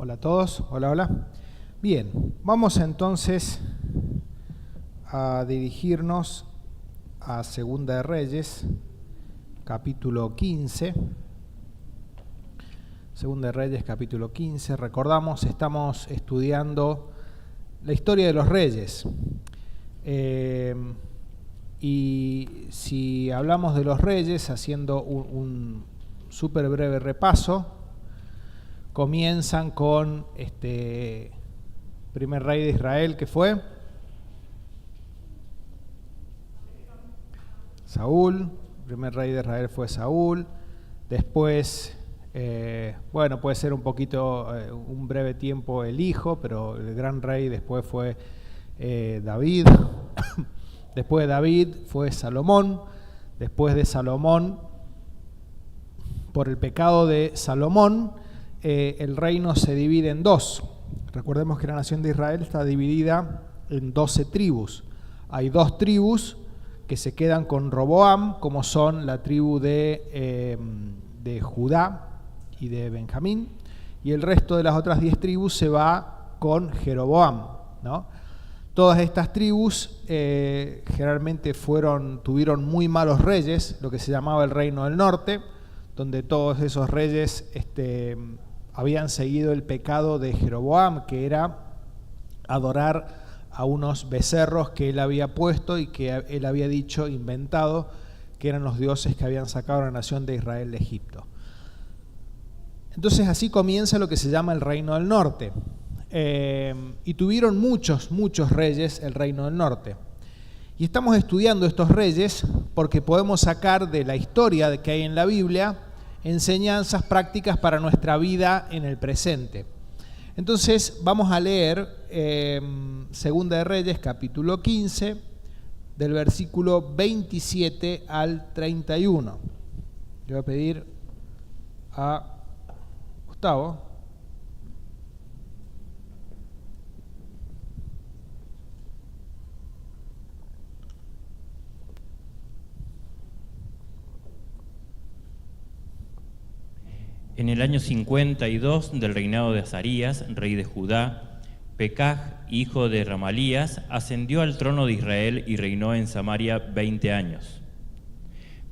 Hola a todos, hola. Bien, vamos entonces a dirigirnos a Segunda de Reyes, capítulo 15. Segunda de Reyes, capítulo 15. Recordamos, estamos estudiando la historia de los reyes. Y si hablamos de los reyes, haciendo un súper breve repaso, comienzan con primer rey de Israel, que fue Saúl. Primer rey de Israel fue Saúl. Después, puede ser un poquito, un breve tiempo el hijo, pero el gran rey después fue David. Después de David fue Salomón. Después de Salomón, por el pecado de Salomón, el reino se divide en dos. Recordemos que la nación de Israel está dividida en 12 tribus. Hay dos tribus que se quedan con Roboam, como son la tribu de Judá y de Benjamín, y el resto de las otras 10 tribus se va con Jeroboam, ¿no? Todas estas tribus generalmente tuvieron muy malos reyes, lo que se llamaba el Reino del Norte, donde todos esos reyes habían seguido el pecado de Jeroboam, que era adorar a unos becerros que él había puesto y que él había inventado, que eran los dioses que habían sacado a la nación de Israel de Egipto. Entonces así comienza lo que se llama el Reino del Norte. Y tuvieron muchos reyes el Reino del Norte. Y estamos estudiando estos reyes porque podemos sacar de la historia que hay en la Biblia enseñanzas prácticas para nuestra vida en el presente. Entonces vamos a leer Segunda de Reyes, capítulo 15, del versículo 27 al 31. Yo voy a pedir a Gustavo. En el año 52 del reinado de Azarías, rey de Judá, Pekaj, hijo de Ramalías, ascendió al trono de Israel y reinó en Samaria 20 años.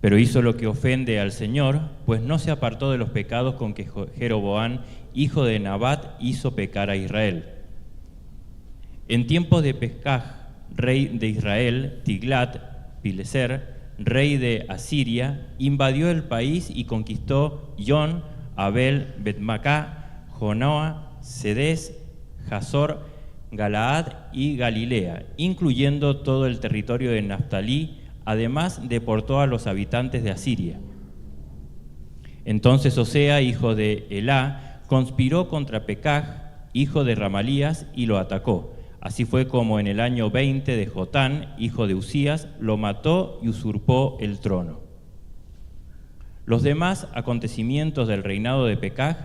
Pero hizo lo que ofende al Señor, pues no se apartó de los pecados con que Jeroboam, hijo de Nabat, hizo pecar a Israel. En tiempos de Pekaj, rey de Israel, Tiglat-Pileser, rey de Asiria, invadió el país y conquistó Yon, Abel, Bet-Macá, Jonoa, Sedés, Hazor, Galaad y Galilea, incluyendo todo el territorio de Naftalí. Además, deportó a los habitantes de Asiria. Entonces Osea, hijo de Elá, conspiró contra Pekaj, hijo de Ramalías, y lo atacó. Así fue como en el año 20 de Jotán, hijo de Uzías, lo mató y usurpó el trono. Los demás acontecimientos del reinado de Pekaj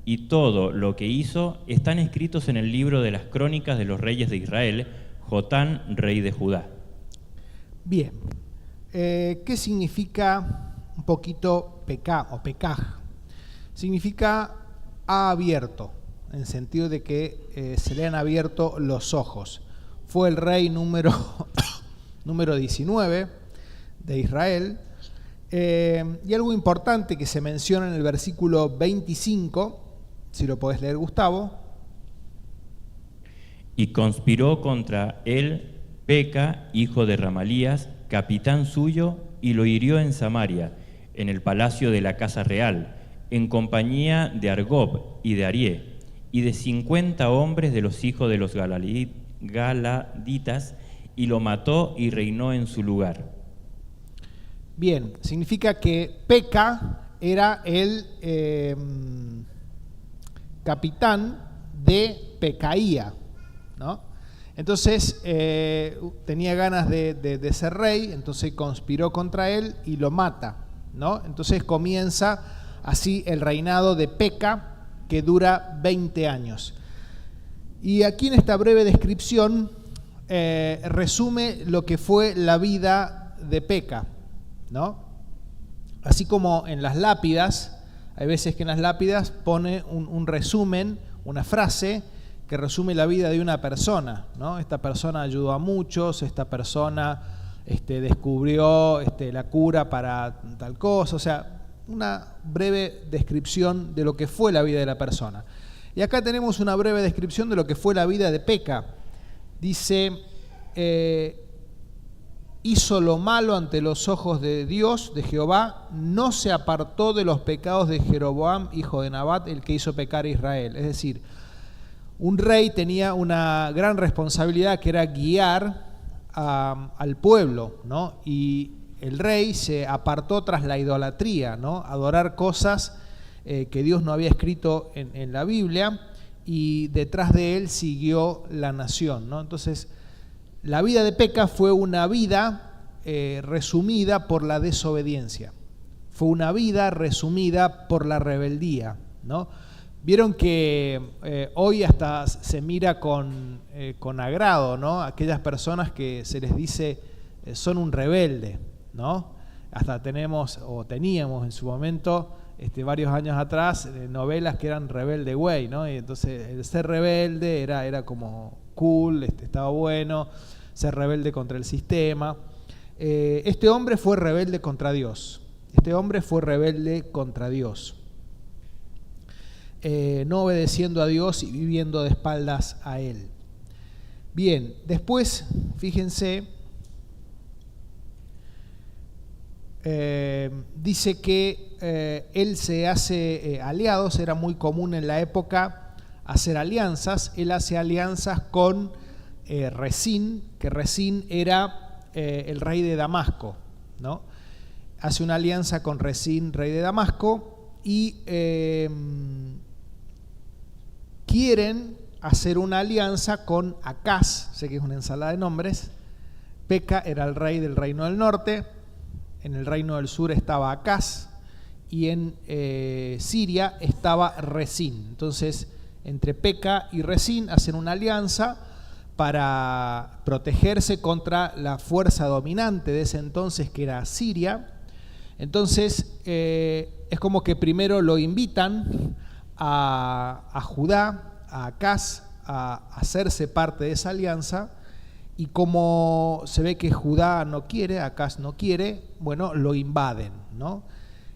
y todo lo que hizo están escritos en el libro de las crónicas de los reyes de Israel, Jotán, rey de Judá. Bien, ¿qué significa un poquito Pekaj o Pekaj? Significa ha abierto, en el sentido de que se le han abierto los ojos. Fue el rey número 19 de Israel. Y algo importante que se menciona en el versículo 25, si lo podés leer, Gustavo. Y conspiró contra él Peka, hijo de Ramalías, capitán suyo, y lo hirió en Samaria, en el palacio de la casa real, en compañía de Argob y de Arié, y de 50 hombres de los hijos de los Galaditas, y lo mató y reinó en su lugar. Bien, significa que Peka era el capitán de Pecaía, ¿no? Entonces tenía ganas de ser rey, entonces conspiró contra él y lo mata, ¿no? Entonces comienza así el reinado de Peka, que dura 20 años. Y aquí en esta breve descripción resume lo que fue la vida de Peka, ¿no? Así como en las lápidas, hay veces que en las lápidas pone un resumen, una frase que resume la vida de una persona, ¿no? Esta persona ayudó a muchos, esta persona descubrió la cura para tal cosa, o sea, una breve descripción de lo que fue la vida de la persona. Y acá tenemos una breve descripción de lo que fue la vida de Peca. Dice, hizo lo malo ante los ojos de Dios, de Jehová, no se apartó de los pecados de Jeroboam, hijo de Nabat, el que hizo pecar a Israel. Es decir, un rey tenía una gran responsabilidad que era guiar al pueblo, ¿no? Y el rey se apartó tras la idolatría, ¿no? Adorar cosas que Dios no había escrito en la Biblia, y detrás de él siguió la nación, ¿no? Entonces, la vida de Peca fue una vida resumida por la desobediencia, fue una vida resumida por la rebeldía, ¿no? Vieron que hoy hasta se mira con agrado, ¿no? Aquellas personas que se les dice son un rebelde, ¿no? Hasta teníamos en su momento, varios años atrás, novelas que eran rebelde güey, ¿no? Y entonces el ser rebelde era como cool, estaba bueno, ser rebelde contra el sistema. Este hombre fue rebelde contra Dios. No obedeciendo a Dios y viviendo de espaldas a Él. Bien, después, fíjense, dice que él se hace aliados, era muy común en la época hacer alianzas. Él hace alianzas con Resín, que Resín era el rey de Damasco, ¿no? Hace una alianza con Resín, rey de Damasco, y quieren hacer una alianza con Acaz. Sé que es una ensalada de nombres. Peca era el rey del reino del norte, en el reino del sur estaba Acaz, y en Siria estaba Resín. Entonces, entre Peca y Resín hacen una alianza para protegerse contra la fuerza dominante de ese entonces, que era Siria. Entonces, es como que primero lo invitan a Judá, a Acaz, a hacerse parte de esa alianza, y como se ve que Judá no quiere, Acaz no quiere, bueno, lo invaden, ¿no?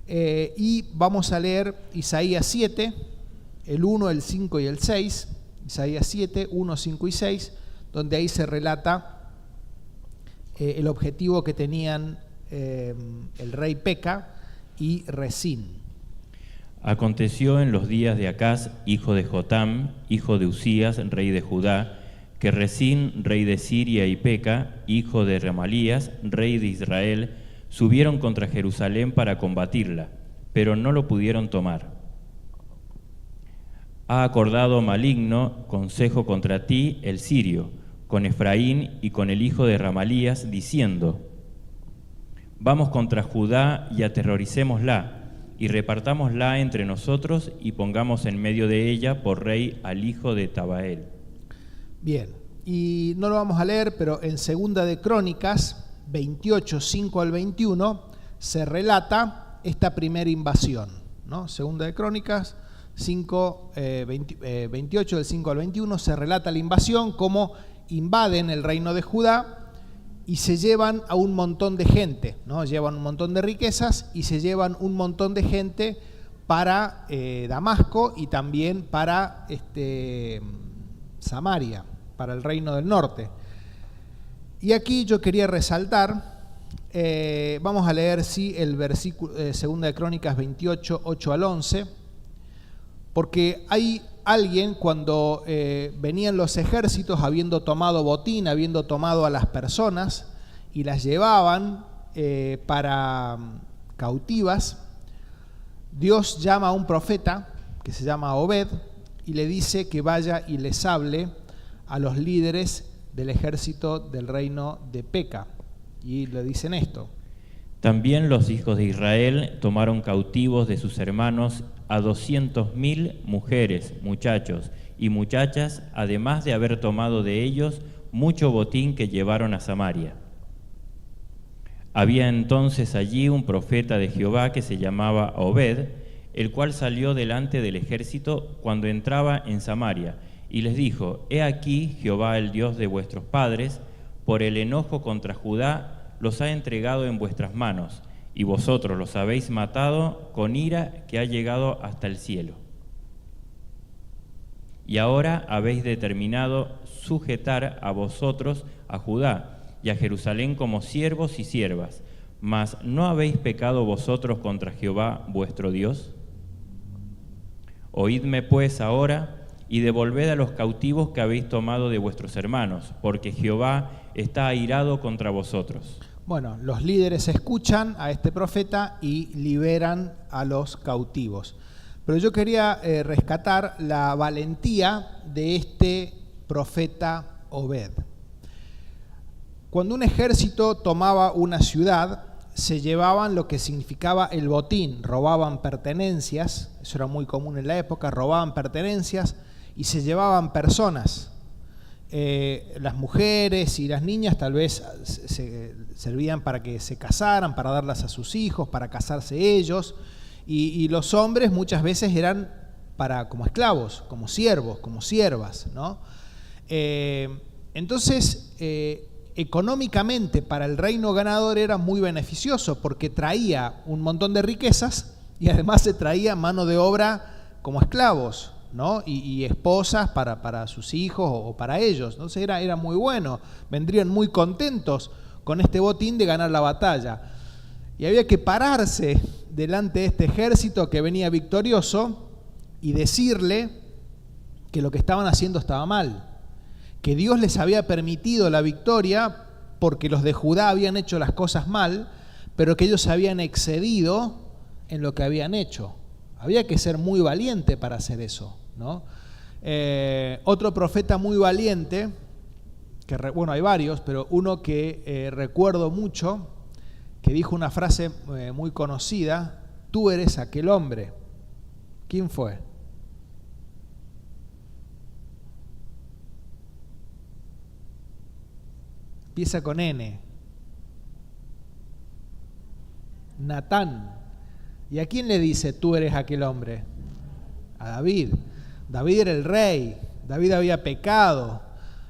Y vamos a leer Isaías 7, el 1, el 5 y el 6, Isaías 7, 1, 5 y 6, donde ahí se relata el objetivo que tenían el rey Peca y Resín. Aconteció en los días de Acaz, hijo de Jotam, hijo de Usías, rey de Judá, que Resín, rey de Siria, y Peca, hijo de Remalías, rey de Israel, subieron contra Jerusalén para combatirla, pero no lo pudieron tomar. Ha acordado maligno consejo contra ti el sirio, con Efraín y con el hijo de Remalías, diciendo: vamos contra Judá y aterroricémosla, y repartámosla entre nosotros, y pongamos en medio de ella por rey al hijo de Tabael. Bien, y no lo vamos a leer, pero en Segunda de Crónicas 28, 5 al 21, se relata esta primera invasión, ¿no? Segunda de Crónicas 28, del 5 al 21, se relata la invasión, cómo invaden el reino de Judá y se llevan a un montón de gente, ¿no? Llevan un montón de riquezas y se llevan un montón de gente para Damasco y también para Samaria, para el reino del norte. Y aquí yo quería resaltar, vamos a leer el versículo, Segunda de Crónicas 28, 8 al 11, porque hay alguien, cuando venían los ejércitos habiendo tomado botín, habiendo tomado a las personas y las llevaban para cautivas, Dios llama a un profeta que se llama Obed y le dice que vaya y les hable a los líderes del ejército del reino de Peca, y le dicen esto: también los hijos de Israel tomaron cautivos de sus hermanos a 200.000 mujeres, muchachos y muchachas, además de haber tomado de ellos mucho botín que llevaron a Samaria. Había entonces allí un profeta de Jehová que se llamaba Obed, el cual salió delante del ejército cuando entraba en Samaria, y les dijo: He aquí, Jehová, el Dios de vuestros padres, por el enojo contra Judá, los ha entregado en vuestras manos, y vosotros los habéis matado con ira que ha llegado hasta el cielo. Y ahora habéis determinado sujetar a vosotros a Judá y a Jerusalén como siervos y siervas, mas ¿no habéis pecado vosotros contra Jehová vuestro Dios? Oídme pues ahora y devolved a los cautivos que habéis tomado de vuestros hermanos, porque Jehová está airado contra vosotros. Bueno, los líderes escuchan a este profeta y liberan a los cautivos. Pero yo quería rescatar la valentía de este profeta Obed. Cuando un ejército tomaba una ciudad, se llevaban lo que significaba el botín, robaban pertenencias, eso era muy común en la época, robaban pertenencias y se llevaban personas. Las mujeres y las niñas tal vez servían para que se casaran, para darlas a sus hijos, para casarse ellos, y los hombres muchas veces eran como esclavos, como siervos, como siervas, ¿no? Entonces, económicamente para el reino ganador era muy beneficioso porque traía un montón de riquezas y además se traía mano de obra como esclavos, ¿no? Y esposas para sus hijos o para ellos. Entonces era muy bueno, vendrían muy contentos con este botín de ganar la batalla. Y había que pararse delante de este ejército que venía victorioso y decirle que lo que estaban haciendo estaba mal, que Dios les había permitido la victoria porque los de Judá habían hecho las cosas mal, pero que ellos habían excedido en lo que habían hecho. Había que ser muy valiente para hacer eso, ¿no? Otro profeta muy valiente, bueno, hay varios, pero uno que recuerdo mucho, que dijo una frase muy conocida: tú eres aquel hombre. ¿Quién fue? Empieza con N. Natán. ¿Y a quién le dice tú eres aquel hombre? A David. David era el rey. David había pecado,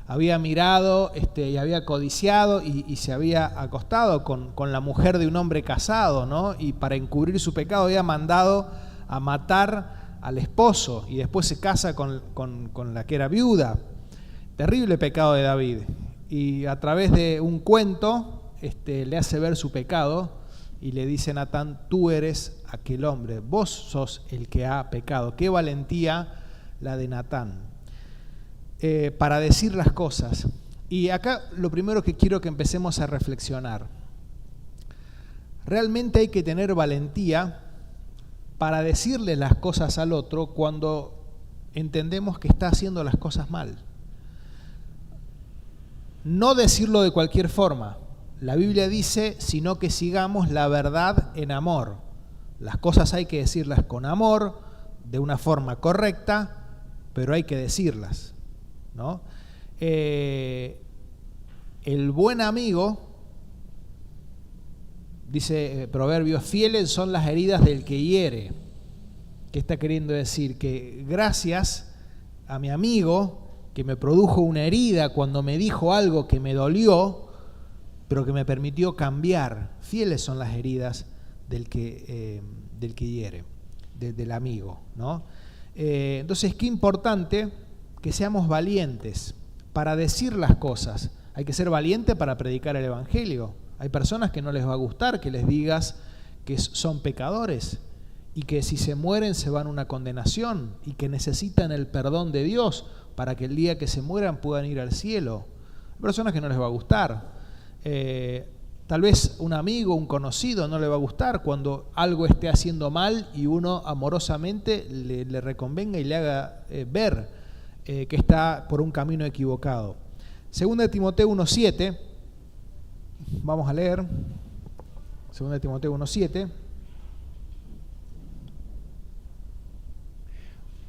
había mirado y había codiciado y se había acostado con la mujer de un hombre casado, ¿no? Y para encubrir su pecado había mandado a matar al esposo y después se casa con la que era viuda. Terrible pecado de David. Y a través de un cuento le hace ver su pecado y le dice Natán: tú eres aquel hombre, vos sos el que ha pecado. Qué valentía la de Natán para decir las cosas. Y acá lo primero que quiero que empecemos a reflexionar: realmente hay que tener valentía para decirle las cosas al otro cuando entendemos que está haciendo las cosas mal. No decirlo de cualquier forma. La Biblia dice, sino que sigamos la verdad en amor. Las cosas hay que decirlas con amor, de una forma correcta, pero hay que decirlas, ¿no? El buen amigo, dice Proverbios, fieles son las heridas del que hiere. ¿Qué está queriendo decir? Que gracias a mi amigo que me produjo una herida cuando me dijo algo que me dolió, pero que me permitió cambiar. Fieles son las heridas del que hiere, del amigo, ¿no? Entonces, qué importante que seamos valientes para decir las cosas. Hay que ser valiente para predicar el Evangelio. Hay personas que no les va a gustar que les digas que son pecadores y que si se mueren se van a una condenación y que necesitan el perdón de Dios para que el día que se mueran puedan ir al cielo. Hay personas que no les va a gustar. Tal vez un amigo, un conocido no le va a gustar cuando algo esté haciendo mal y uno amorosamente le reconvenga y le haga ver que está por un camino equivocado. 2 Timoteo 1:7, vamos a leer. 2 Timoteo 1:7.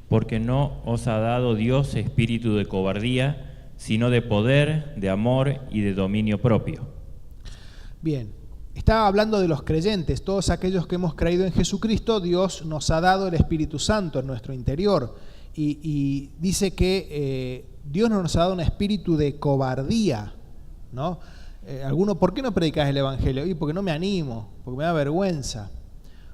Porque no os ha dado Dios espíritu de cobardía, sino de poder, de amor y de dominio propio. Bien, Estaba hablando de los creyentes, todos aquellos que hemos creído en Jesucristo. Dios nos ha dado el Espíritu Santo en nuestro interior y dice que Dios no nos ha dado un espíritu de cobardía, ¿no? Alguno, ¿por qué no predicas el Evangelio? Y porque no me animo, porque me da vergüenza.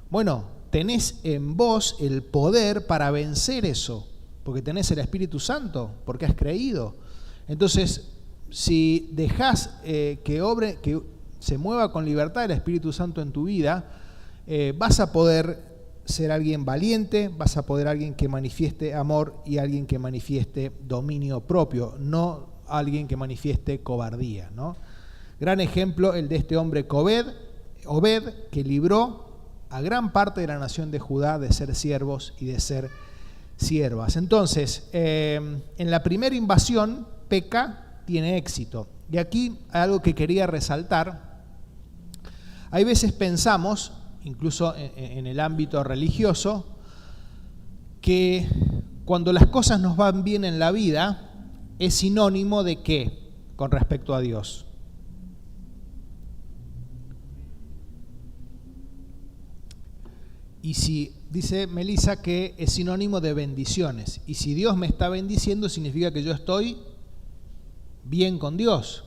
Bueno, tenés en vos el poder para vencer eso, porque tenés el Espíritu Santo, porque has creído. Entonces, si dejás que se mueva con libertad el Espíritu Santo en tu vida, vas a poder ser alguien valiente, vas a poder alguien que manifieste amor y alguien que manifieste dominio propio, no alguien que manifieste cobardía, ¿no? Gran ejemplo el de este hombre Obed, que libró a gran parte de la nación de Judá de ser siervos y de ser siervas. Entonces, en la primera invasión, Peca tiene éxito. Y aquí hay algo que quería resaltar. Hay veces pensamos, incluso en el ámbito religioso, que cuando las cosas nos van bien en la vida, es sinónimo de ¿qué? Con respecto a Dios. Y si dice Melissa que es sinónimo de bendiciones, y si Dios me está bendiciendo significa que yo estoy bien con Dios,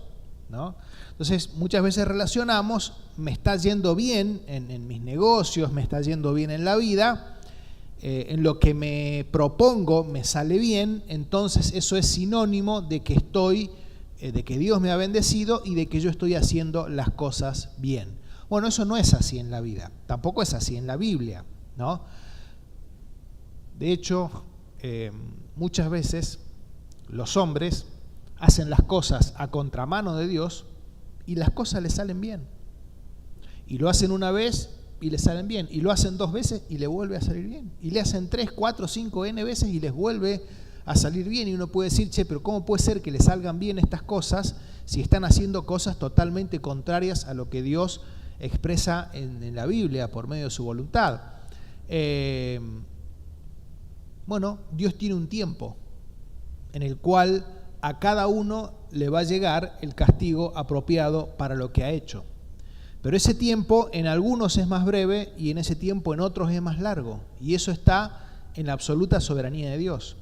¿no? Entonces muchas veces relacionamos, me está yendo bien en mis negocios, me está yendo bien en la vida, en lo que me propongo me sale bien, entonces eso es sinónimo de que de que Dios me ha bendecido y de que yo estoy haciendo las cosas bien. Bueno, eso no es así en la vida, tampoco es así en la Biblia, ¿no? De hecho, muchas veces los hombres hacen las cosas a contramano de Dios y las cosas les salen bien. Y lo hacen una vez y les salen bien, y lo hacen 2 veces y le vuelve a salir bien, y le hacen 3, 4, 5, N veces y les vuelve a salir bien. Y uno puede decir, pero ¿cómo puede ser que les salgan bien estas cosas si están haciendo cosas totalmente contrarias a lo que Dios expresa en la Biblia por medio de su voluntad? Bueno, Dios tiene un tiempo en el cual a cada uno le va a llegar el castigo apropiado para lo que ha hecho. Pero ese tiempo en algunos es más breve y en ese tiempo en otros es más largo. Y eso está en la absoluta soberanía de Dios.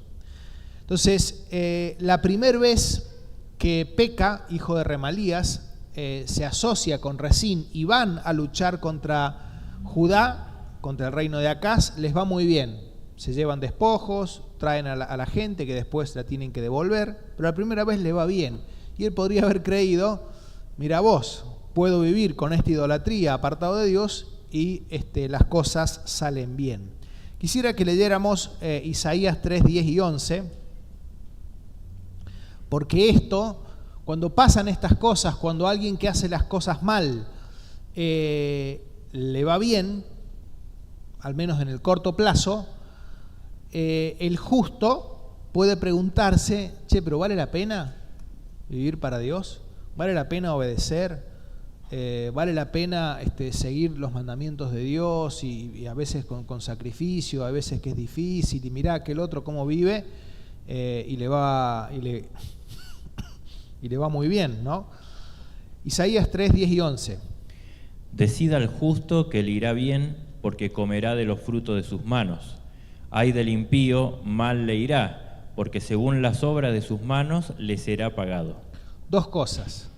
Entonces, la primera vez que Peca, hijo de Remalías, se asocia con Resín y van a luchar contra Judá, contra el reino de Acaz, les va muy bien. Se llevan despojos, traen a la gente que después la tienen que devolver, pero la primera vez le va bien. Y él podría haber creído, mira vos, puedo vivir con esta idolatría apartado de Dios y las cosas salen bien. Quisiera que leyéramos Isaías 3, 10 y 11, porque cuando pasan estas cosas, cuando alguien que hace las cosas mal le va bien, al menos en el corto plazo, el justo puede preguntarse, pero ¿vale la pena vivir para Dios? ¿Vale la pena obedecer? ¿Vale la pena seguir los mandamientos de Dios y a veces con sacrificio, a veces que es difícil, y mirá aquel otro cómo vive y le va muy bien, ¿no? Isaías 3, 10 y 11. Decida al justo que le irá bien, porque comerá de los frutos de sus manos. Ay del impío, mal le irá, porque según las obras de sus manos le será pagado. 2 cosas.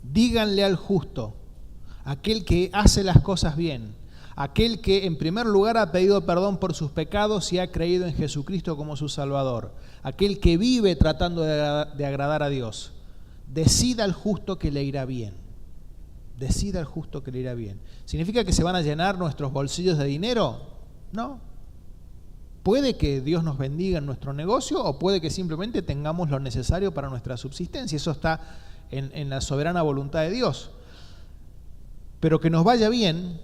Díganle al justo, aquel que hace las cosas bien, aquel que en primer lugar ha pedido perdón por sus pecados y ha creído en Jesucristo como su Salvador, aquel que vive tratando de agradar a Dios. Decida al justo que le irá bien. Decida al justo que le irá bien. ¿Significa que se van a llenar nuestros bolsillos de dinero? No. Puede que Dios nos bendiga en nuestro negocio o puede que simplemente tengamos lo necesario para nuestra subsistencia. Eso está en la soberana voluntad de Dios. Pero que nos vaya bien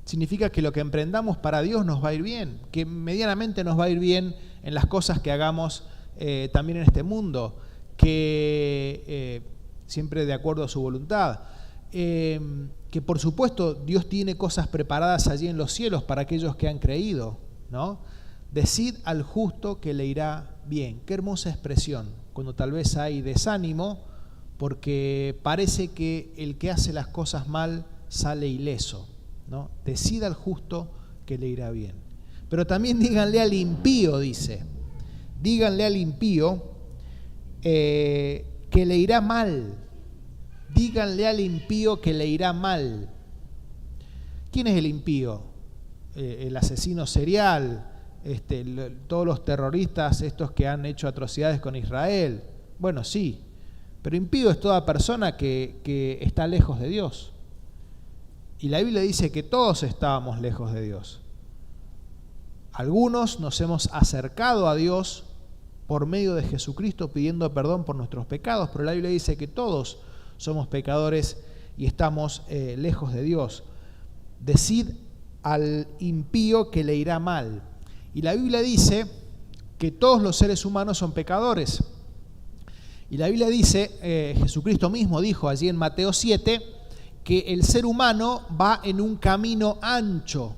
significa que lo que emprendamos para Dios nos va a ir bien, que medianamente nos va a ir bien en las cosas que hagamos también en este mundo, que siempre de acuerdo a su voluntad, que por supuesto Dios tiene cosas preparadas allí en los cielos para aquellos que han creído, ¿no? Decid al justo que le irá bien. Qué hermosa expresión, cuando tal vez hay desánimo, porque parece que el que hace las cosas mal sale ileso, ¿no? Decida al justo que le irá bien. Pero también díganle al impío, dice, díganle al impío que le irá mal. Díganle al impío que le irá mal. ¿Quién es el impío? El asesino serial, todos los terroristas estos que han hecho atrocidades con Israel. Bueno, sí, pero impío es toda persona que está lejos de Dios. Y la Biblia dice que todos estábamos lejos de Dios. Algunos nos hemos acercado a Dios por medio de Jesucristo pidiendo perdón por nuestros pecados, pero la Biblia dice que todos somos pecadores y estamos lejos de Dios. Decid al impío que le irá mal. Y la Biblia dice que todos los seres humanos son pecadores. Y la Biblia dice, Jesucristo mismo dijo allí en Mateo 7, que el ser humano va en un camino ancho.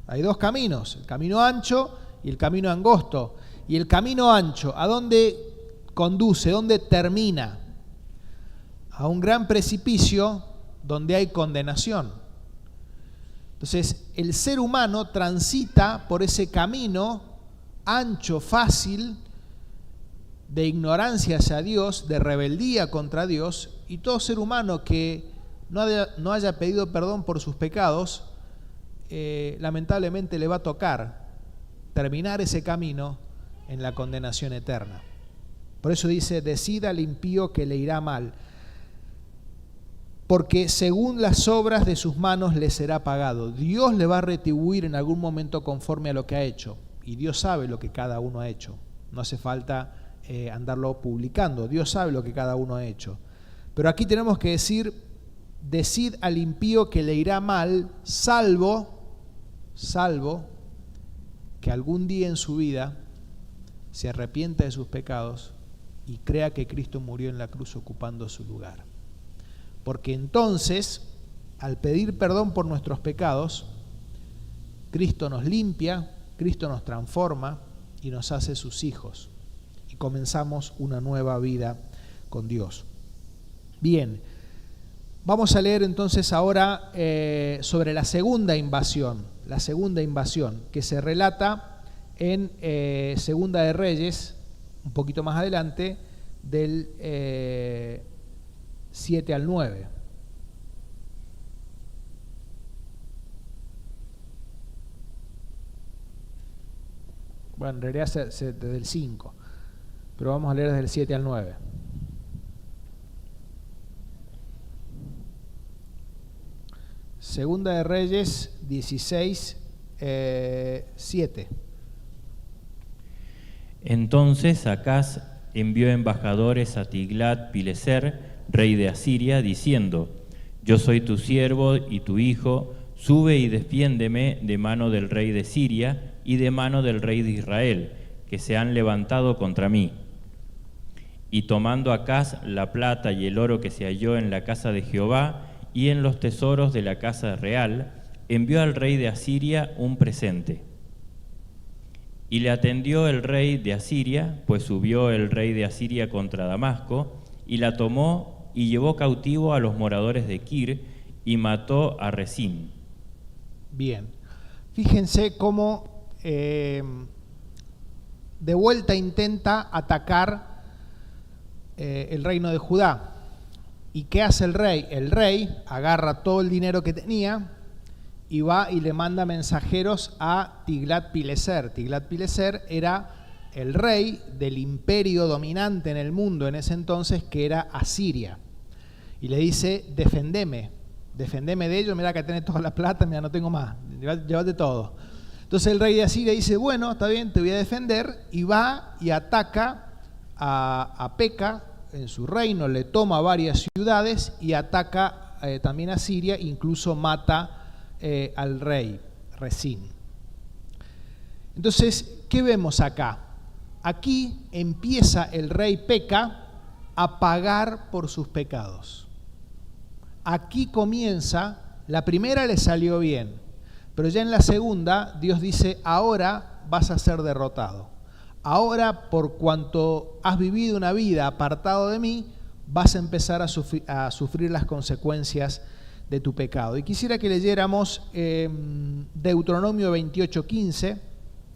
Hay dos caminos, el camino ancho y el camino angosto. Y el camino ancho, ¿a dónde conduce? ¿Dónde termina? A un gran precipicio donde hay condenación. Entonces, el ser humano transita por ese camino ancho, fácil, de ignorancia hacia Dios, de rebeldía contra Dios, y todo ser humano que no haya pedido perdón por sus pecados, lamentablemente le va a tocar terminar ese camino en la condenación eterna. Por eso dice, decida al impío que le irá mal, porque según las obras de sus manos le será pagado. Dios le va a retribuir en algún momento conforme a lo que ha hecho, y Dios sabe lo que cada uno ha hecho. No hace falta andarlo publicando, Dios sabe lo que cada uno ha hecho. Pero aquí tenemos que decir, decid al impío que le irá mal, salvo que algún día en su vida se arrepienta de sus pecados y crea que Cristo murió en la cruz ocupando su lugar. Porque entonces, al pedir perdón por nuestros pecados, Cristo nos limpia, Cristo nos transforma y nos hace sus hijos. Y comenzamos una nueva vida con Dios. Bien, vamos a leer entonces ahora sobre la segunda invasión que se relata en Segunda de Reyes, un poquito más adelante, del 7 al 9. Bueno, en realidad desde el 5, pero vamos a leer desde el 7 al 9. Segunda de Reyes 16, 7. Entonces Acaz envió embajadores a Tiglat-Pileser, rey de Asiria, diciendo: Yo soy tu siervo y tu hijo, sube y defiéndeme de mano del rey de Siria y de mano del rey de Israel, que se han levantado contra mí. Y tomando Acaz la plata y el oro que se halló en la casa de Jehová y en los tesoros de la casa real, envió al rey de Asiria un presente. Y le atendió el rey de Asiria, pues subió el rey de Asiria contra Damasco, y la tomó y llevó cautivo a los moradores de Kir, y mató a Resín. Bien, fíjense cómo de vuelta intenta atacar el reino de Judá. ¿Y qué hace el rey? El rey agarra todo el dinero que tenía y va y le manda mensajeros a Tiglat-Pileser. Tiglat-Pileser era el rey del imperio dominante en el mundo en ese entonces, que era Asiria. Y le dice, defendeme de ellos, mira que tenés toda la plata, mira no tengo más, llévate todo. Entonces el rey de Asiria dice, bueno, está bien, te voy a defender, y va y ataca a Peca en su reino, le toma varias ciudades y ataca también a Siria, incluso mata al rey Resín. Entonces, ¿qué vemos acá? Aquí empieza el rey Peca a pagar por sus pecados. Aquí comienza, la primera le salió bien, pero ya en la segunda Dios dice, ahora vas a ser derrotado. Ahora, por cuanto has vivido una vida apartado de mí, vas a empezar a sufrir las consecuencias de tu pecado. Y quisiera que leyéramos Deuteronomio 28:15.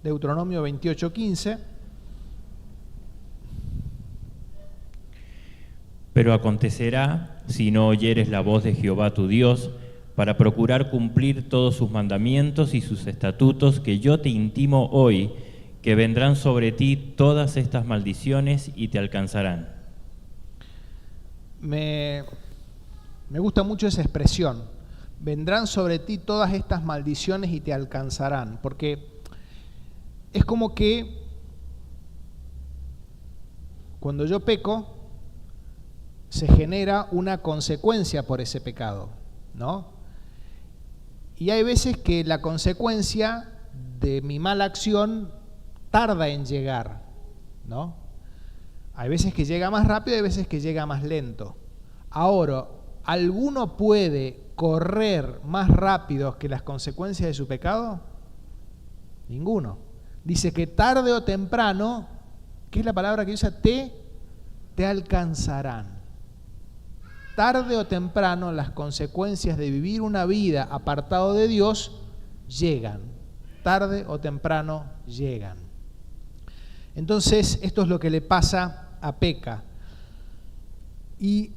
Deuteronomio 28:15. Pero acontecerá, si no oyeres la voz de Jehová tu Dios, para procurar cumplir todos sus mandamientos y sus estatutos que yo te intimo hoy, que vendrán sobre ti todas estas maldiciones y te alcanzarán. Me gusta mucho esa expresión. Vendrán sobre ti todas estas maldiciones y te alcanzarán. Porque es como que cuando yo peco, se genera una consecuencia por ese pecado, ¿no? Y hay veces que la consecuencia de mi mala acción tarda en llegar, ¿no? Hay veces que llega más rápido y hay veces que llega más lento. Ahora, ¿alguno puede correr más rápido que las consecuencias de su pecado? Ninguno. Dice que tarde o temprano, ¿qué es la palabra que usa? Te alcanzarán. Tarde o temprano las consecuencias de vivir una vida apartado de Dios llegan. Tarde o temprano llegan. Entonces, esto es lo que le pasa a Peka. Y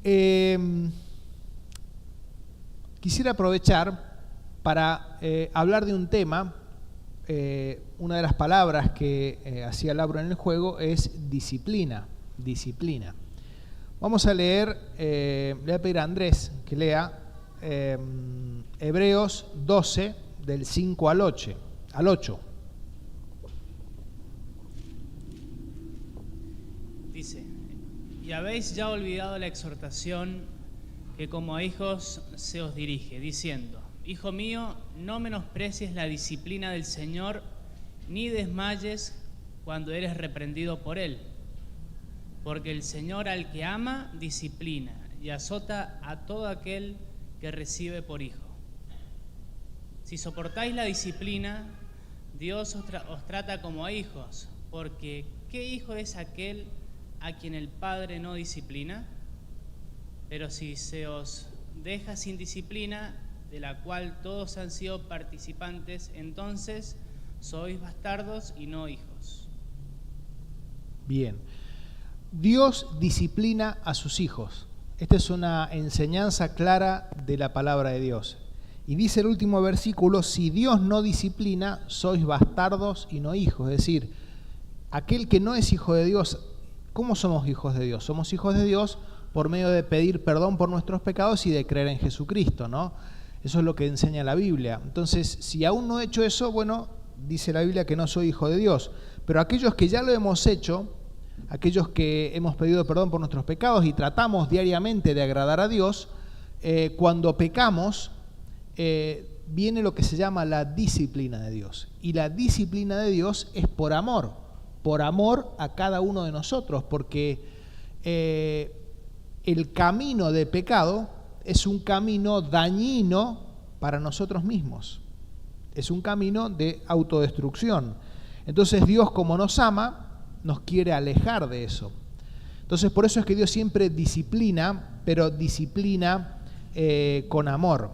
quisiera aprovechar para hablar de un tema. Una de las palabras que hacía Lauro en el juego es disciplina. Disciplina. Vamos a leer, le voy a pedir a Andrés que lea Hebreos 12, del 5 al 8. Dice: y habéis ya olvidado la exhortación que como a hijos se os dirige, diciendo: Hijo mío, no menosprecies la disciplina del Señor, ni desmayes cuando eres reprendido por Él. Porque el Señor al que ama, disciplina, y azota a todo aquel que recibe por hijo. Si soportáis la disciplina, Dios os trata como a hijos, porque ¿qué hijo es aquel a quien el Padre no disciplina? Pero si se os deja sin disciplina, de la cual todos han sido participantes, entonces sois bastardos y no hijos. Bien. Dios disciplina a sus hijos. Esta es una enseñanza clara de la palabra de Dios. Y dice el último versículo: si Dios no disciplina, sois bastardos y no hijos. Es decir, aquel que no es hijo de Dios, ¿cómo somos hijos de Dios? Somos hijos de Dios por medio de pedir perdón por nuestros pecados y de creer en Jesucristo, ¿no? Eso es lo que enseña la Biblia. Entonces, si aún no he hecho eso, bueno, dice la Biblia que no soy hijo de Dios. Pero aquellos que ya lo hemos hecho, aquellos que hemos pedido perdón por nuestros pecados y tratamos diariamente de agradar a Dios, cuando pecamos, viene lo que se llama la disciplina de Dios. Y la disciplina de Dios es por amor a cada uno de nosotros, porque el camino de pecado es un camino dañino para nosotros mismos. Es un camino de autodestrucción. Entonces Dios, como nos ama, nos quiere alejar de eso. Entonces por eso es que Dios siempre disciplina, pero disciplina con amor.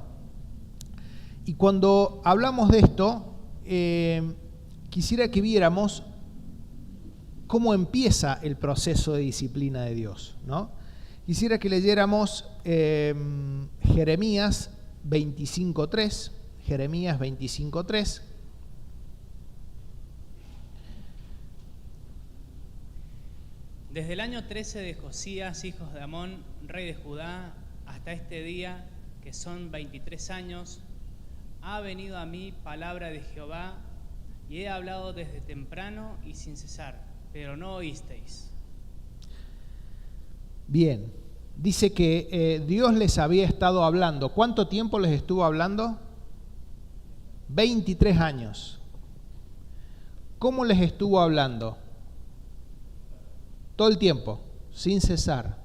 Y cuando hablamos de esto, quisiera que viéramos cómo empieza el proceso de disciplina de Dios, ¿no? Quisiera que leyéramos Jeremías 25:3. Jeremías 25:3. Desde el año 13 de Josías, hijos de Amón, rey de Judá, hasta este día, que son 23 años, ha venido a mí palabra de Jehová, y he hablado desde temprano y sin cesar, pero no oísteis. Bien, dice que Dios les había estado hablando. ¿Cuánto tiempo les estuvo hablando? 23 años. ¿Cómo les estuvo hablando? Todo el tiempo, sin cesar.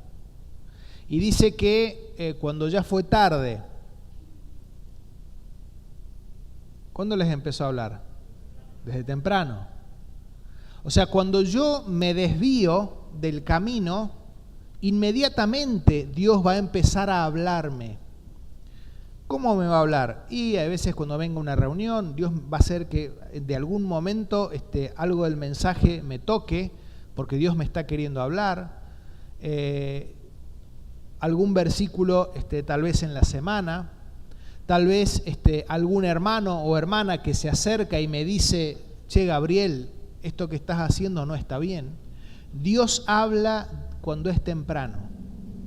Y dice que cuando ya fue tarde, ¿cuándo les empezó a hablar? Desde temprano. O sea, cuando yo me desvío del camino, inmediatamente Dios va a empezar a hablarme. ¿Cómo me va a hablar? Y a veces cuando venga una reunión, Dios va a hacer que de algún momento algo del mensaje me toque, porque Dios me está queriendo hablar. Algún versículo tal vez en la semana, tal vez algún hermano o hermana que se acerca y me dice, che Gabriel, esto que estás haciendo no está bien. Dios habla cuando es temprano.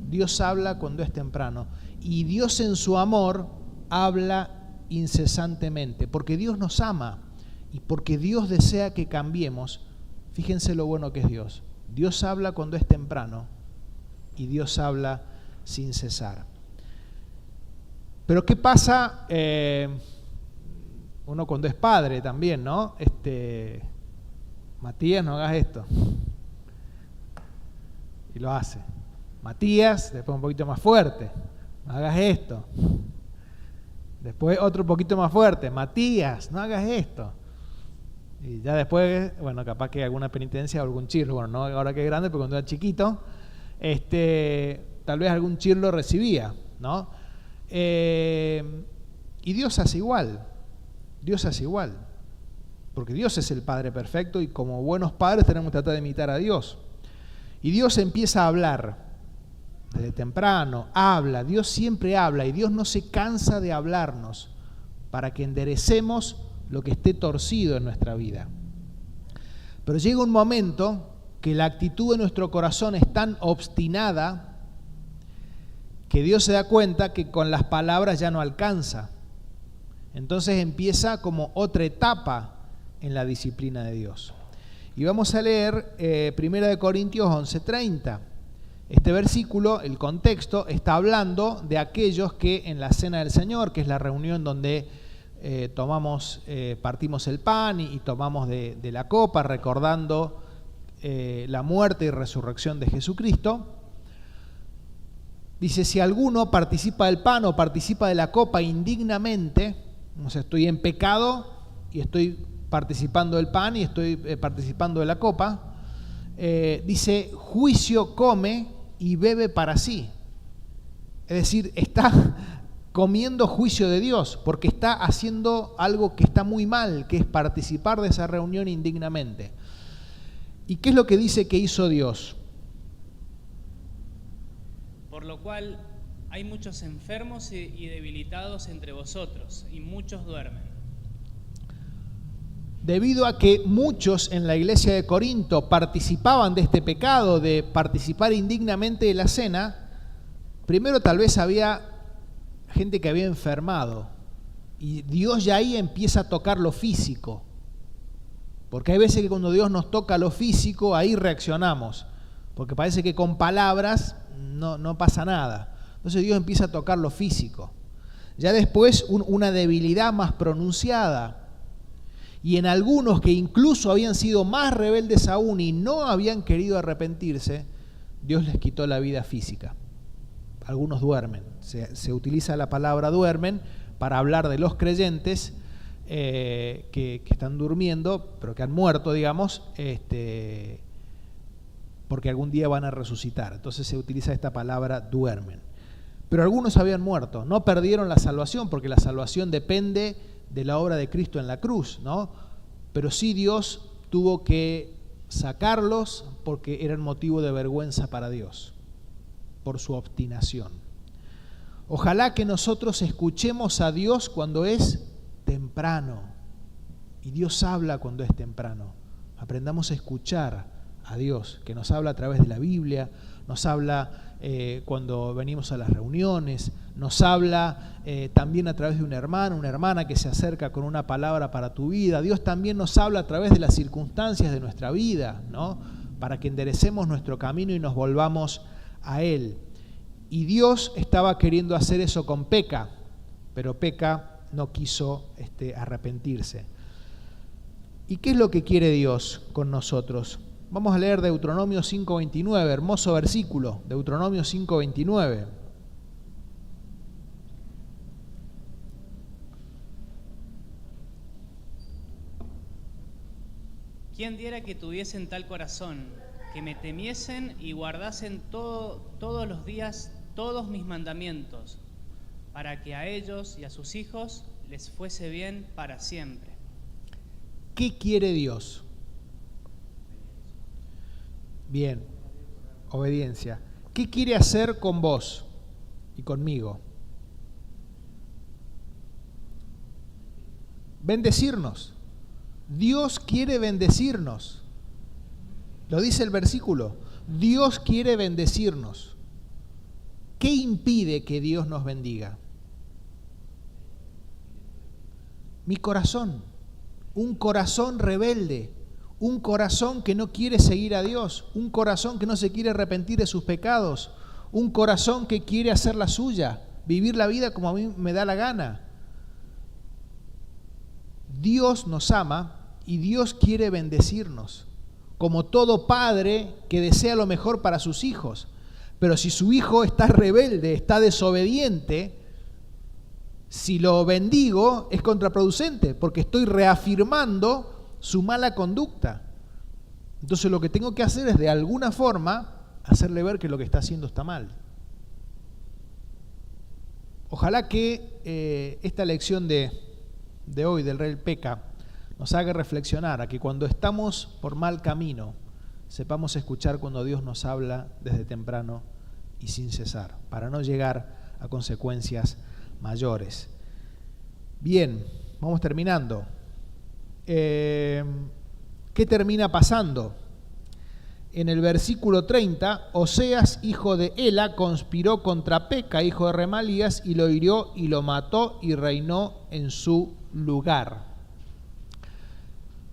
Dios habla cuando es temprano. Y Dios en su amor habla incesantemente, porque Dios nos ama y porque Dios desea que cambiemos. Fíjense lo bueno que es Dios. Dios habla cuando es temprano y Dios habla sin cesar. Pero ¿qué pasa uno cuando es padre también, ¿no? Matías, no hagas esto. Y lo hace. Matías, después un poquito más fuerte. No hagas esto. Después otro poquito más fuerte. Matías, no hagas esto. Y ya después, bueno, capaz que alguna penitencia o algún chirlo. Bueno, no ahora que es grande, pero cuando era chiquito, tal vez algún chirlo recibía, ¿no? Y Dios hace igual. Dios hace igual. Porque Dios es el Padre perfecto y como buenos padres tenemos que tratar de imitar a Dios. Y Dios empieza a hablar. Desde temprano, habla, Dios siempre habla y Dios no se cansa de hablarnos para que enderecemos lo que esté torcido en nuestra vida. Pero llega un momento que la actitud de nuestro corazón es tan obstinada que Dios se da cuenta que con las palabras ya no alcanza. Entonces empieza como otra etapa en la disciplina de Dios. Y vamos a leer 1 Corintios 11:30. Este versículo, el contexto, está hablando de aquellos que en la Cena del Señor, que es la reunión donde partimos el pan y tomamos de la copa, recordando la muerte y resurrección de Jesucristo. Dice, si alguno participa del pan o participa de la copa indignamente, o sea, estoy en pecado y estoy participando del pan y estoy participando de la copa, dice, juicio come y bebe para sí. Es decir, está comiendo juicio de Dios, porque está haciendo algo que está muy mal, que es participar de esa reunión indignamente. ¿Y qué es lo que dice que hizo Dios? Por lo cual hay muchos enfermos y debilitados entre vosotros, y muchos duermen. Debido a que muchos en la iglesia de Corinto participaban de este pecado, de participar indignamente de la cena, primero tal vez había gente que había enfermado, y Dios ya ahí empieza a tocar lo físico, porque hay veces que cuando Dios nos toca lo físico, ahí reaccionamos, porque parece que con palabras no pasa nada. Entonces Dios empieza a tocar lo físico. Ya después una debilidad más pronunciada. Y en algunos que incluso habían sido más rebeldes aún y no habían querido arrepentirse, Dios les quitó la vida física. Algunos duermen. Se utiliza la palabra duermen para hablar de los creyentes que están durmiendo, pero que han muerto, digamos, porque algún día van a resucitar. Entonces se utiliza esta palabra duermen. Pero algunos habían muerto, no perdieron la salvación, porque la salvación depende de la obra de Cristo en la cruz, ¿no? Pero sí Dios tuvo que sacarlos porque eran motivo de vergüenza para Dios, por su obstinación. Ojalá que nosotros escuchemos a Dios cuando es temprano, y Dios habla cuando es temprano. Aprendamos a escuchar a Dios, que nos habla a través de la Biblia, nos habla cuando venimos a las reuniones, nos habla también a través de un hermano, una hermana que se acerca con una palabra para tu vida. Dios también nos habla a través de las circunstancias de nuestra vida, ¿no? Para que enderecemos nuestro camino y nos volvamos a Él. Y Dios estaba queriendo hacer eso con Peca, pero Peca no quiso arrepentirse. ¿Y qué es lo que quiere Dios con nosotros? Vamos a leer Deuteronomio 5:29, hermoso versículo, Deuteronomio 5:29. ¿Quién diera que tuviesen tal corazón, que me temiesen y guardasen todos los días todos mis mandamientos, para que a ellos y a sus hijos les fuese bien para siempre. ¿Qué quiere Dios? Bien, obediencia. ¿Qué quiere hacer con vos y conmigo? Bendecirnos. Dios quiere bendecirnos. Lo dice el versículo. Dios quiere bendecirnos. ¿Qué impide que Dios nos bendiga? Mi corazón. Un corazón rebelde. Un corazón que no quiere seguir a Dios. Un corazón que no se quiere arrepentir de sus pecados. Un corazón que quiere hacer la suya. Vivir la vida como a mí me da la gana. Dios nos ama y Dios quiere bendecirnos, como todo padre que desea lo mejor para sus hijos. Pero si su hijo está rebelde, está desobediente, si lo bendigo es contraproducente, porque estoy reafirmando su mala conducta. Entonces lo que tengo que hacer es de alguna forma hacerle ver que lo que está haciendo está mal. Ojalá que esta lección de hoy del rey Peca nos haga reflexionar a que cuando estamos por mal camino sepamos escuchar cuando Dios nos habla desde temprano y sin cesar, para no llegar a consecuencias mayores. Bien, vamos terminando. ¿Qué termina pasando? En el versículo 30, Oseas, hijo de Ela, conspiró contra Peca, hijo de Remalías, y lo hirió y lo mató y reinó en su lugar.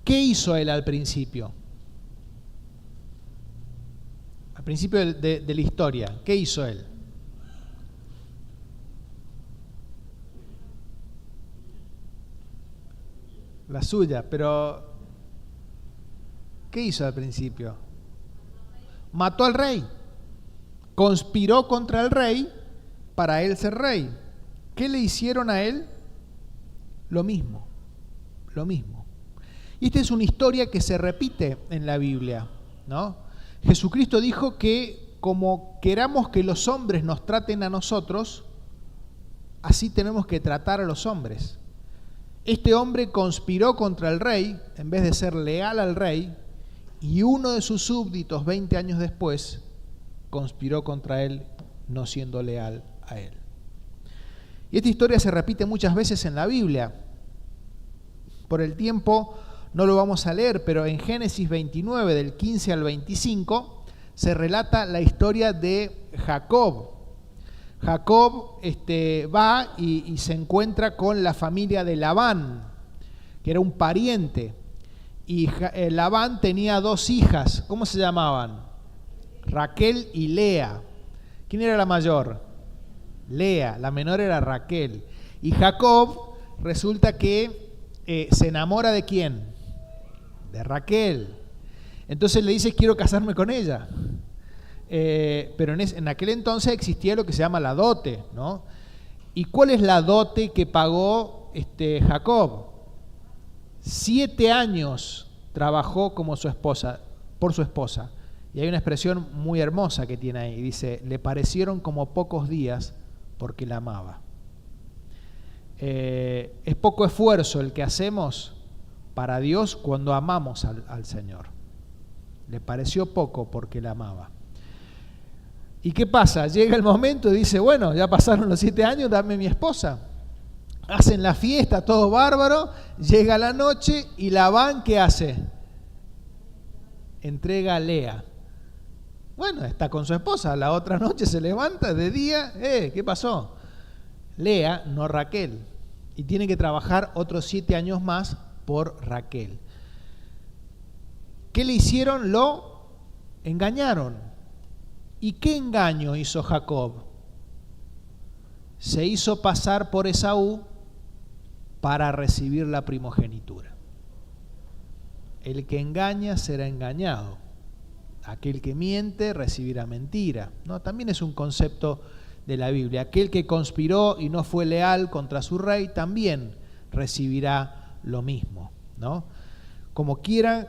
¿Qué hizo él al principio? Al principio de la historia, ¿qué hizo él? La suya, pero ¿qué hizo al principio? Mató al rey, conspiró contra el rey para él ser rey. ¿Qué le hicieron a él? Lo mismo. Y esta es una historia que se repite en la Biblia, ¿no? Jesucristo dijo que como queramos que los hombres nos traten a nosotros, así tenemos que tratar a los hombres. Este hombre conspiró contra el rey en vez de ser leal al rey, y uno de sus súbditos 20 años después conspiró contra él no siendo leal a él. Y esta historia se repite muchas veces en la Biblia. Por el tiempo no lo vamos a leer, pero en Génesis 29, del 15 al 25, se relata la historia de Jacob. Jacob va y se encuentra con la familia de Labán, que era un pariente. Y Labán tenía dos hijas. ¿Cómo se llamaban? Raquel y Lea. ¿Quién era la mayor? Lea. La menor era Raquel. Y Jacob resulta que se enamora ¿de quién? De Raquel. Entonces le dice, quiero casarme con ella. Pero en aquel entonces existía lo que se llama la dote, ¿no? ¿Y cuál es la dote que pagó Jacob? 7 años trabajó como por su esposa. Y hay una expresión muy hermosa que tiene ahí. Dice, le parecieron como pocos días porque la amaba. Es poco esfuerzo el que hacemos para Dios cuando amamos al Señor. Le pareció poco porque la amaba. ¿Y qué pasa? Llega el momento y dice, bueno, ya pasaron los 7 años, dame mi esposa. Hacen la fiesta, todo bárbaro, llega la noche y Labán, ¿qué hace? Entrega a Lea. Bueno, está con su esposa, la otra noche se levanta de día, ¿qué pasó? Lea, no Raquel. Y tiene que trabajar otros 7 años más por Raquel. ¿Qué le hicieron? Lo engañaron. ¿Y qué engaño hizo Jacob? Se hizo pasar por Esaú para recibir la primogenitura. El que engaña será engañado. Aquel que miente recibirá mentira, ¿no? También es un concepto de la Biblia. Aquel que conspiró y no fue leal contra su rey también recibirá lo mismo, ¿no? Como quieran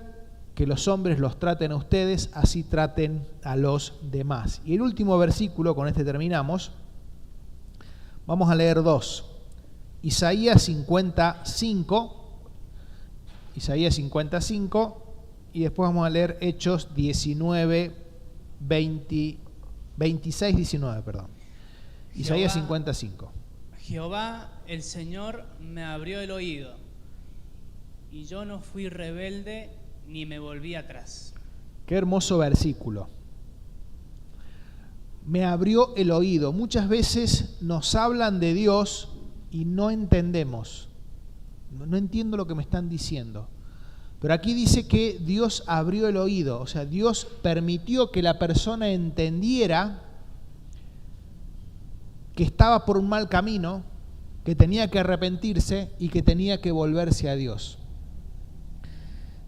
que los hombres los traten a ustedes, así traten a los demás. Y el último versículo, con este terminamos. Vamos a leer dos. Isaías 55 y después vamos a leer Hechos 26, 19, perdón. Isaías 55. Jehová, el Señor, me abrió el oído, y yo no fui rebelde ni me volví atrás. Qué hermoso versículo. Me abrió el oído. Muchas veces nos hablan de Dios y no entendemos. No entiendo lo que me están diciendo. Pero aquí dice que Dios abrió el oído. O sea, Dios permitió que la persona entendiera que estaba por un mal camino, que tenía que arrepentirse y que tenía que volverse a Dios.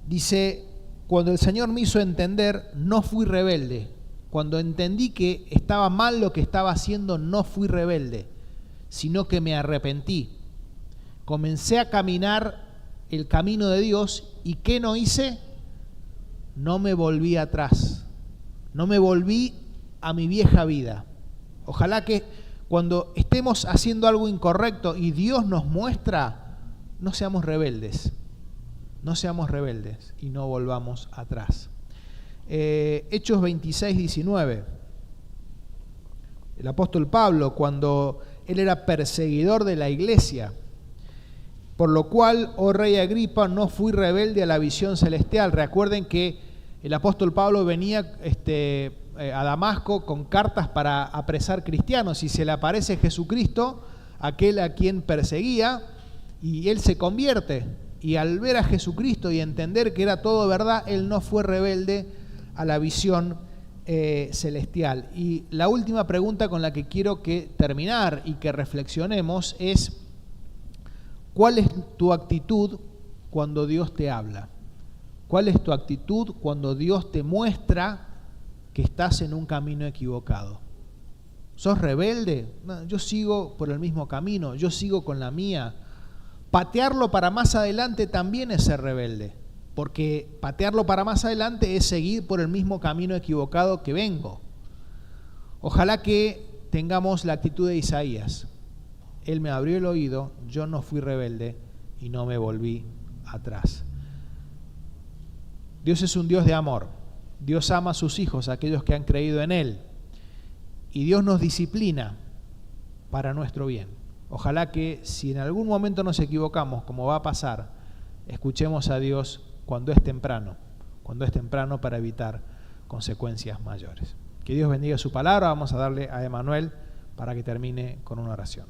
Dice, cuando el Señor me hizo entender, no fui rebelde. Cuando entendí que estaba mal lo que estaba haciendo, no fui rebelde, sino que me arrepentí. Comencé a caminar el camino de Dios y ¿qué no hice? No me volví atrás. No me volví a mi vieja vida. Ojalá que cuando estemos haciendo algo incorrecto y Dios nos muestra, no seamos rebeldes. No seamos rebeldes y no volvamos atrás. Hechos 26, 19. El apóstol Pablo, cuando él era perseguidor de la iglesia, por lo cual, oh rey Agripa, no fui rebelde a la visión celestial. Recuerden que el apóstol Pablo venía a Damasco con cartas para apresar cristianos y se le aparece Jesucristo, aquel a quien perseguía, y él se convierte. Y al ver a Jesucristo y entender que era todo verdad, él no fue rebelde a la visión celestial. Y la última pregunta con la que quiero terminar y que reflexionemos es: ¿cuál es tu actitud cuando Dios te habla? ¿Cuál es tu actitud cuando Dios te muestra que estás en un camino equivocado? ¿Sos rebelde? No, yo sigo por el mismo camino, yo sigo con la mía. Patearlo para más adelante también es ser rebelde, porque patearlo para más adelante es seguir por el mismo camino equivocado que vengo. Ojalá que tengamos la actitud de Isaías. Él me abrió el oído, yo no fui rebelde y no me volví atrás. Dios es un Dios de amor. Dios ama a sus hijos, a aquellos que han creído en Él. Y Dios nos disciplina para nuestro bien. Ojalá que si en algún momento nos equivocamos, como va a pasar, escuchemos a Dios cuando es temprano para evitar consecuencias mayores. Que Dios bendiga su palabra. Vamos a darle a Emanuel para que termine con una oración.